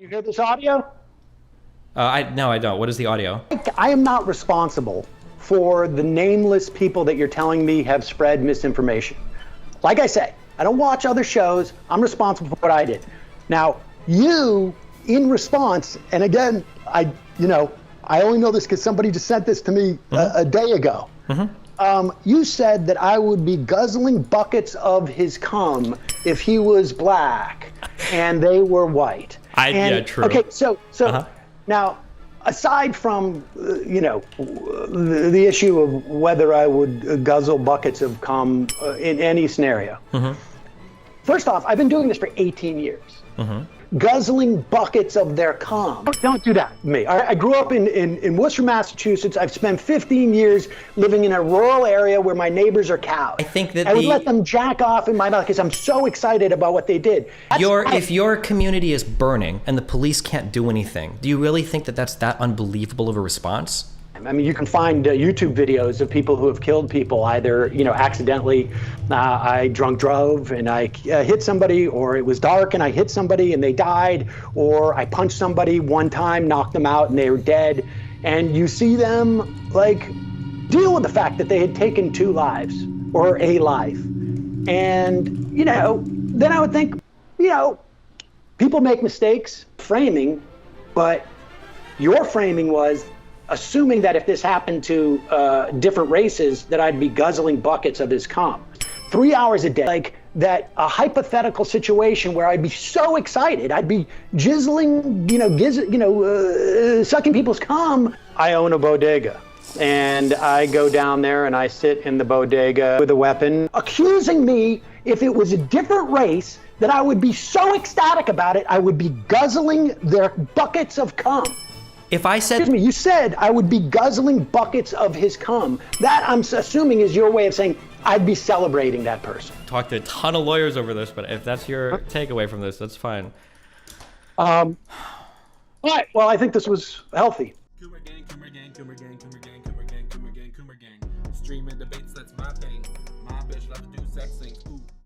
You hear this audio? No, I don't. What is the audio? I am not responsible for the nameless people that you're telling me have spread misinformation. Like I say, I don't watch other shows. I'm responsible for what I did. Now, you, in response, and again, I only know this because somebody just sent this to me a day ago. You said that I would be guzzling buckets of his cum if he was black and they were white. Yeah, true. Okay, so now, aside from the issue of whether I would guzzle buckets of cum in any scenario, first off, I've been doing this for 18 years. Guzzling buckets of their cum. Don't do that to me. I grew up in Worcester, Massachusetts. I've spent 15 years living in a rural area where my neighbors are cows. I think that I would let them jack off in my mouth because I'm so excited about what they did. If your community is burning and the police can't do anything, do you really think that that's that unbelievable of a response? I mean, you can find YouTube videos of people who have killed people either, accidentally. I drunk drove and I hit somebody, or it was dark and I hit somebody and they died, or I punched somebody one time, knocked them out and they were dead. And you see them deal with the fact that they had taken 2 lives or a life. And, then I would think, people make mistakes framing, but your framing was assuming that if this happened to different races, that I'd be guzzling buckets of his cum. 3 hours a day, a hypothetical situation where I'd be so excited, I'd be jizzling, sucking people's cum. I own a bodega, and I go down there and I sit in the bodega with a weapon, accusing me if it was a different race that I would be so ecstatic about it, I would be guzzling their buckets of cum. If I said... Excuse me, you said I would be guzzling buckets of his cum. That, I'm assuming, is your way of saying I'd be celebrating that person. Talked to a ton of lawyers over this, but if that's your takeaway from this, that's fine. All right, well, I think this was healthy. Coomer gang, Coomer gang, Coomer gang, Coomer gang, Coomer gang, Coomer gang, Coomer gang. Streaming debates, that's my thing. My bitch love to do sex things. Ooh.